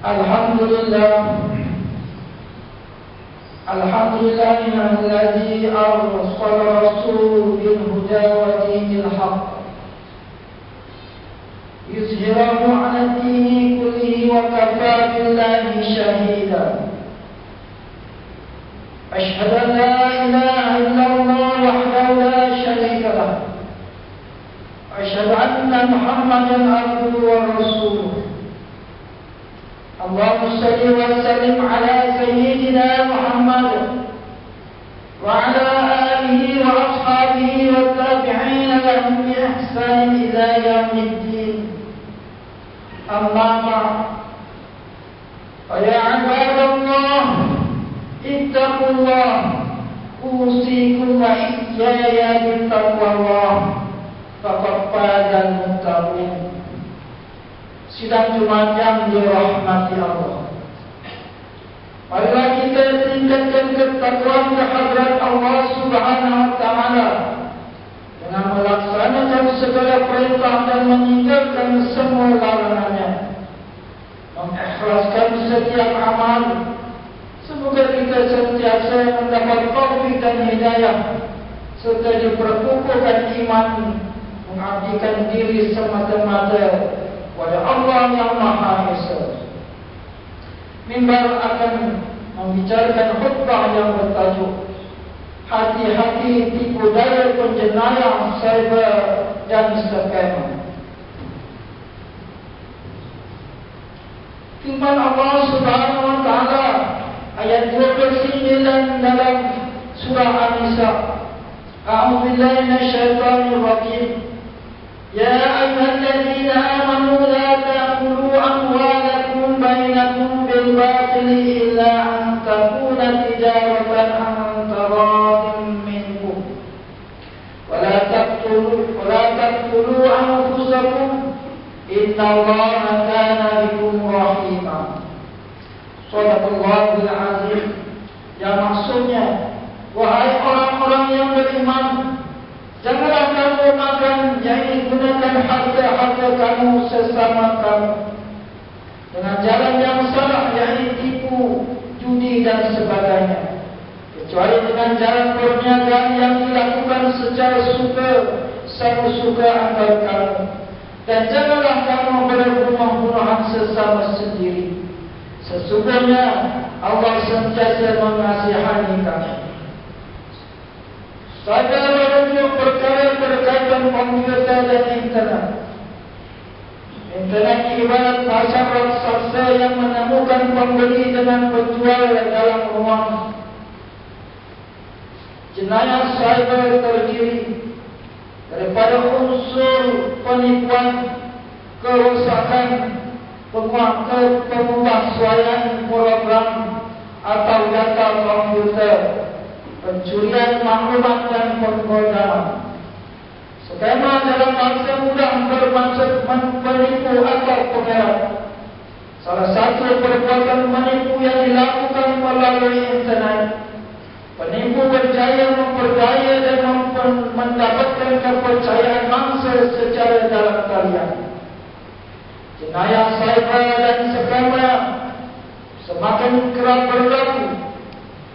Alhamdulillahilladzi arsala rasulahu bil huda wa dinil haqq yuzhirahu 'ala dini kullihi wa kafaa billahi shahida. Ashhadu an la ilaha illallah wahdahu la sharika lah. Ashhadu anna Muhammadan abduhu wa rasuluh. Allahumma salli wa sallim ala sayyidina Muhammad wa ala alihi wa ashabihi wa tabi'in lahum bi ihsan ila yaumiddin. Amma ba'd. Ya ibadallah, ittaqullah, usikum wa iyaya bittaqwallah, faqad fazal muttaqin. Sidang Jumat yang dirahmati Allah, marilah kita tingkatkan ketakwaan kehadrat Allah Subhanahu wa Ta'ala dengan melaksanakan segala perintah dan meninggalkan semua larangannya, mengikhlaskan setiap amal. Semoga kita sentiasa mendapat taufik dan hidayah serta diperkukuhkan iman, mengabdikan diri semata-mata kepada Allah yang Maha Esa. Mimbar akan membicarakan khutbah yang bertajuk hati-hati tipu daya penjenayah cyber dan scam. Firman Allah Subhanahu wa Ta'ala ayat 29 dalam surah An-Nisa. A'udzu billahi minasyaitonir rajim. Ya ayyuhalladzina amanu la ta'kulu amwalakum bainakum bil batili illa an takuna tijaratan an taradin minkum wa la taqtulu anfusakum innallaha kana bikum rahima. Shadaqallahul azim. Yang maksudnya, wahai orang-orang yang beriman, janganlah kamu makan, yakni gunakan harta-harta kamu sesama kamu dengan jalan yang salah, yakni tipu, judi dan sebagainya, kecuali dengan jalan perniagaan yang dilakukan secara suka antara kamu. Dan janganlah kamu berbunuh-bunuhan sesama sendiri. Sesungguhnya Allah sentiasa mengasihani kamu. Saya merujuk perkara berkaitan komputer dan internet. Internet ibarat pasar raksasa yang menemukan pembeli dengan penjual dalam ruang. Jenayah cyber terdiri daripada unsur penipuan, kerusakan, pemuahsuaian program atau data komputer, pencurian maklumat dan pembodohan. Skema dalam bahasa mudah bermaksud menipu atau pengerat. Salah satu perbuatan menipu yang dilakukan melalui internet, penipu berjaya memperdaya dan mendapatkan kepercayaan mangsa secara dalam talian. Jenayah cyber dan skema semakin kerap berlaku.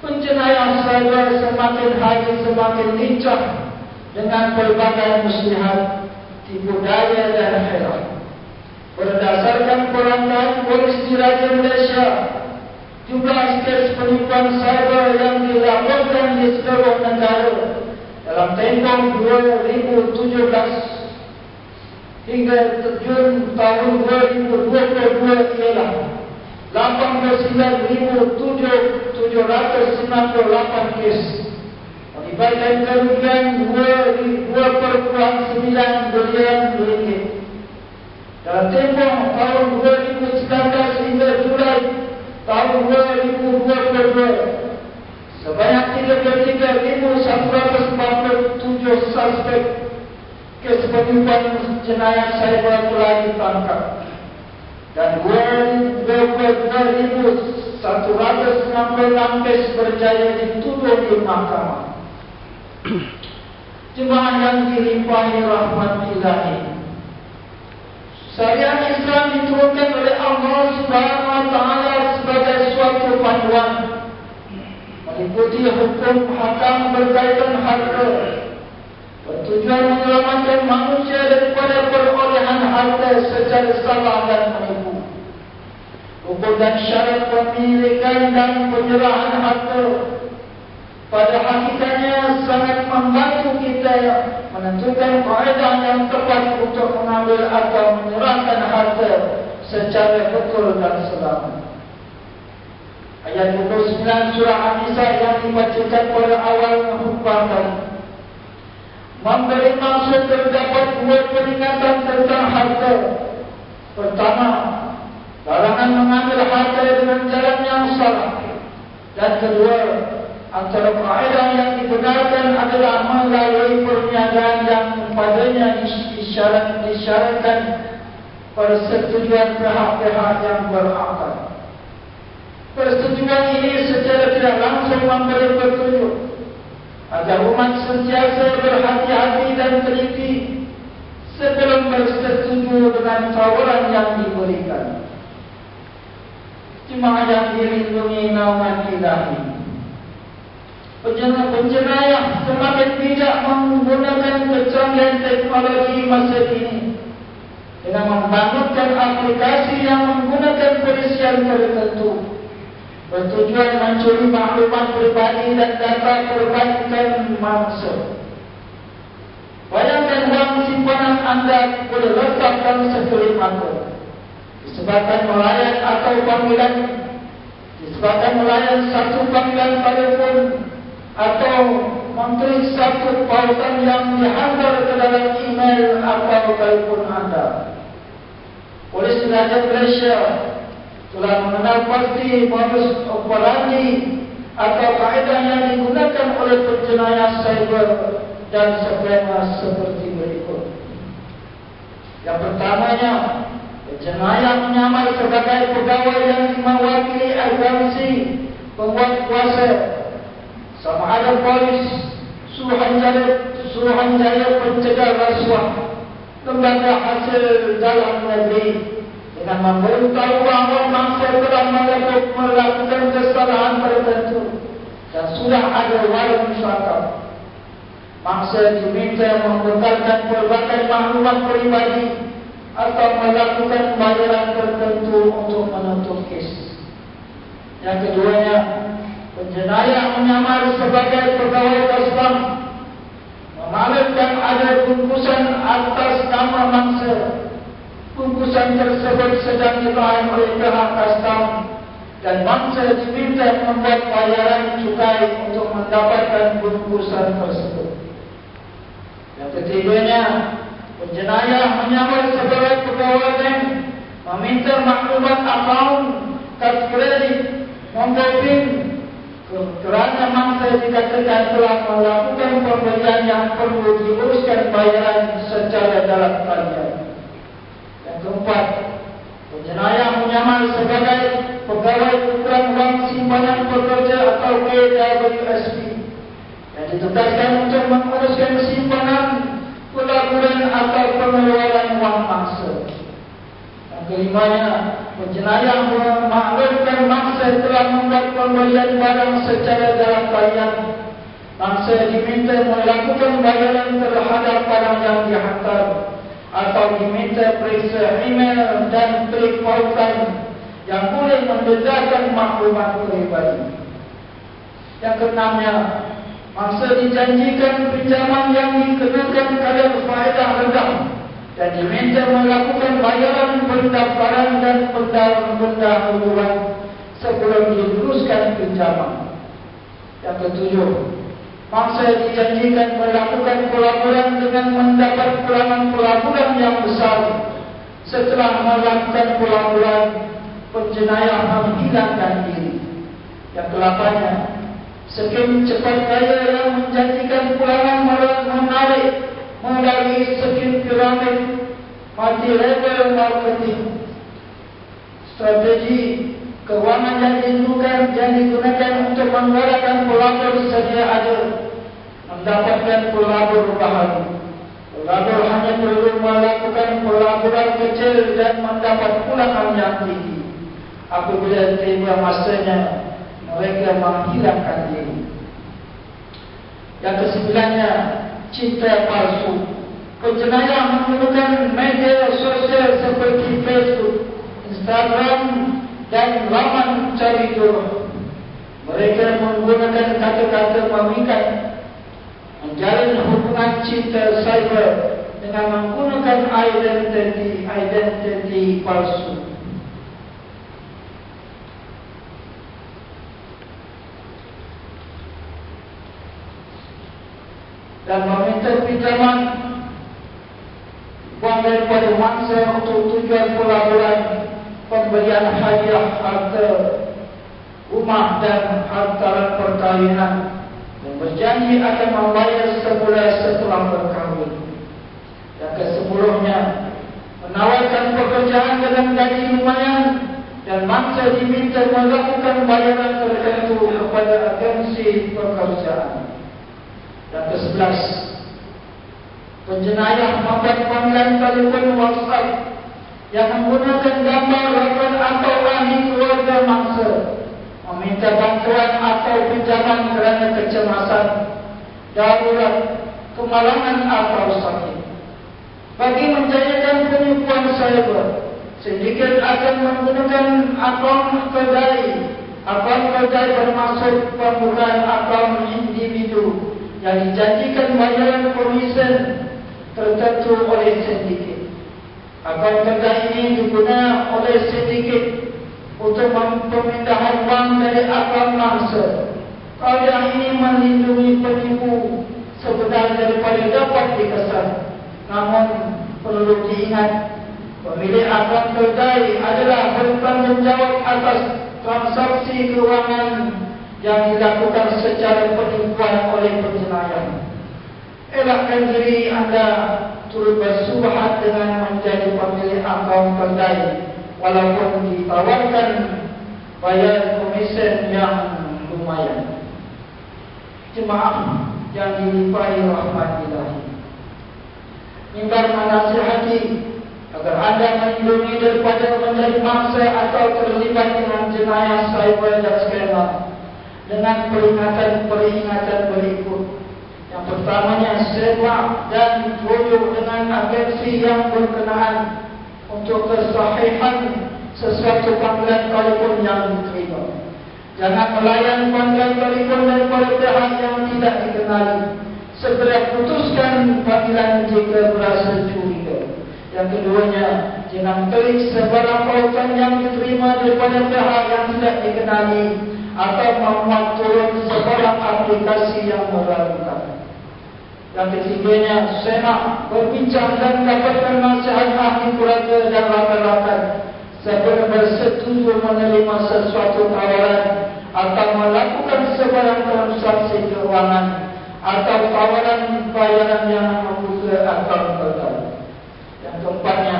Penjenayah cyber semakin hari semakin lincah dengan pelbagai muslihat, tipu daya dan hila. Berdasarkan perangkat polis diraja Malaysia, jumlah kes penipuan cyber yang dilaporkan di seluruh negara dalam tempoh 2017 hingga Jun tahun 2022 ialah 89,798 kes, melibatkan kerugian 2,9 bilion ringgit. Dalam tempoh tahun 2019 hingga Julai tahun 2022, sebanyak 33,147 suspek kes penipuan jenayah cyber telah ditangkap dan 22,166 kes berjaya dituduh di mahkamah. Jemaah yang dilimpahi rahmat ilahi, syariat Islam Islam diturunkan oleh Allah Subhanahu Wa Taala sebagai suatu panduan, mengikuti hukum hakam berkaitan harta, bertujuan menyelamatkan manusia daripada perolehan harta secara salah dan menipu. Hukum dan syarat pemilikan dan penyerahan harta pada hakikatnya sangat membantu kita menentukan kaedah yang tepat untuk mengambil atau menyerahkan harta secara betul dan selamat. Ayat 29 surah An-Nisa yang dibacakan pada awal khutbah tadi memberi maksud terdapat dua peringatan tentang harta. Pertama, larangan mengambil harta dengan jalan yang salah. Dan kedua, antara kaedah yang dibenarkan adalah melalui perniagaan yang padanya disyaratkan persetujuan pihak-pihak yang berakal. Persetujuan ini secara tidak langsung memberi petunjuk agar umat sentiasa berhati-hati dan teliti sebelum bersetuju dengan tawaran yang diberikan. Jemaah yang dilindungi naungan ilahi, penjenayah semakin bijak menggunakan kecanggihan teknologi masa kini dengan membangunkan aplikasi yang menggunakan perisian tertentu bertujuan mencuri maklumat pribadi dan data perbankan mangsa. Bayangkan wang simpanan anda boleh letak dalam sekelip mata disebabkan melayan atau panggilan, disebabkan melayan satu panggilan telefon atau menteri satu pautan yang dihantar ke dalam email atau telefon anda. Polis Raja Malaysia telah mengenal pasti modus operandi atau kaedah yang digunakan oleh penjenayah cyber dan spammer seperti berikut. Yang pertamanya, penjenayah menyamar sebagai pegawai yang mewakili agensi pembuat kuasa, sama ada polis, Suruhanjaya Pencegah Rasuah, lembaga hasil dalam negeri, dengan memberitahu bahawa mangsa telah melakukan kesalahan tertentu dan sudah ada warung syakab. Mangsa diminta membekalkan pelbagai maklumat pribadi atau melakukan bayaran tertentu untuk menutup kes. Yang keduanya, penjenayah menyamar sebagai pegawai Kastam, memamerkan ada bungkusan atas nama mangsa. Bungkusan tersebut sedang dibahas oleh pihak Kastam dan mangsa diminta membuat bayaran cukai untuk mendapatkan bungkusan tersebut. Yang ketiganya, penjenayah menyamar sebagai pegawai bank, meminta maklumat akaun, kad kredit, nombor PIN, kerana mangsa dikatakan telah melakukan pembelian yang perlu diuruskan bayaran secara dalam talian. Yang keempat, penjenayah menyamar sebagai pegawai ukuran wang simpanan pekerja atau KWSP yang ditugaskan untuk menguruskan simpanan, pelaburan atau pengeluaran wang mangsa. Yang kelimanya, penjenayah memaklumkan mangsa telah membuat pembelian barang secara dalam talian. Mangsa diminta melakukan bayaran terhadap barang yang dihantar atau diminta periksa email dan klik pautan yang boleh membedakan maklumat pribadi. Yang keenamnya, mangsa dijanjikan pinjaman yang dikenakan kadar faedah rendah dan diminta melakukan bayaran pendaftaran dan pendahuluan sebelum diluruskan pinjaman. Yang ketujuh, mangsa dijanjikan melakukan pelaburan dengan mendapat pelaburan yang besar. Setelah melakukan pelaburan, penjenayah menghilangkan diri. Yang ke-8, skim cepat kaya yang menjanjikan pulangan menarik melalui skim piramid multi-level marketing. Strategi keuangan yang digunakan untuk menggalakkan pelabur sedia ada, mendapatkan pelabur baharu. Pelabur hanya perlu melakukan pelaburan kecil dan mendapat pulangan yang tinggi. Apabila tiba masanya, mereka menghilangkan diri. Yang kesembilannya, cinta palsu. Penjenayah menggunakan media sosial seperti Facebook, Instagram, dan laman cari jodoh. Mereka menggunakan kata-kata memikat, menjalin hubungan cinta cyber dengan menggunakan identiti palsu. Dan meminta pinjaman wang daripada mangsa untuk tujuan pelaburan, pemberian hadiah harta rumah dan harta perkahwinan, dan berjanji akan membayar semula setelah berkahwin. Yang ke-10-nya, menawarkan pekerjaan dengan gaji lumayan dan mangsa diminta melakukan bayaran tertentu kepada agensi pekerjaan. Yang ke-11, penjenayah membuat panggilan telefon WhatsApp yang menggunakan gambar rakan atau ahli keluarga mangsa, meminta bantuan atau pinjaman kerana kecemasan, darurat, kemalangan atau sakit. Bagi menjayakan penipuan cyber, sindiket akan menggunakan akaun kedai bermaksud pembukaan akaun individu yang dijanjikan bayaran komisen tertentu oleh sindiket. Akaun kedai ini digunakan oleh sindiket untuk pemindahan wang dari akaun mangsa. Kaedah ini melindungi penipu sebenarnya daripada dapat dikesan. Namun perlu diingat, pemilik akaun kedai adalah bertanggungjawab atas transaksi keuangan yang dilakukan secara penipuan oleh penjenayah. Elakkan diri anda turut bersubhat dengan menjadi pemilik akaun kedai, walaupun ditawarkan bayar komisen yang lumayan. Jemaah yang dilimpahi rahmat ilahi, mimbar menasihati agar anda melindungi daripada menjadi mangsa atau terlibat dengan jenayah cyber dan skema dengan peringatan berikut. Yang pertamanya, sewa dan rujuk dengan agensi yang berkenaan untuk kesahihan sesuatu panggilan telefon yang diterima. Jangan melayan panggilan telefon daripada pihak yang tidak dikenali. Segera putuskan panggilan jika berasa curiga. Yang keduanya, jangan klik sebarang pautan yang diterima daripada pihak yang tidak dikenali atau memuat turun sebarang aplikasi yang meragukan. Yang ketiganya, semak, berbincang dan dapatkan nasihat ahli keluarga dan rakan-rakan sebelum bersetuju menerima sesuatu tawaran atau melakukan sebarang transaksi keuangan atau tawaran bayaran yang membuka akaun kedai. Yang keempatnya,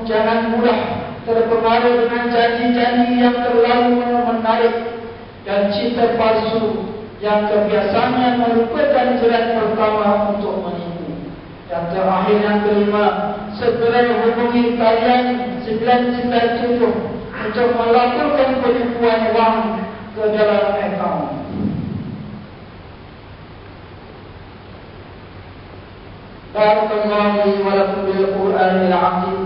jangan mudah terpengaruh dengan janji-janji yang terlalu menarik dan cinta palsu yang kebiasaannya merupakan jalan pertama untuk menipu. Yang terakhir, yang kelima, segera hubungi talian 997 untuk melaporkan penipuan wang ke dalam akaun. Barakallahu li wa lakum bil Qur'anil 'azim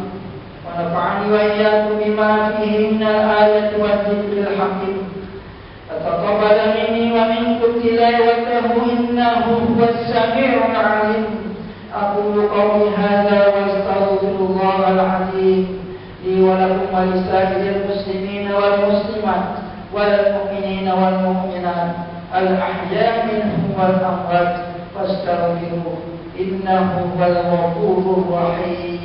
wa nafa'ani wa iyyakum bima fihi min al-ayati wa dhikril hakim. تقبل مني ومنكم تلاوته إنه هو السميع العليم. أقول قولي هذا واستغفر الله العظيم لي ولكم ولسائر المسلمين والمسلمات والمؤمنين والمؤمنات الأحياء منهم والأموات فاستغفروه إنه هو الغفور الرحيم.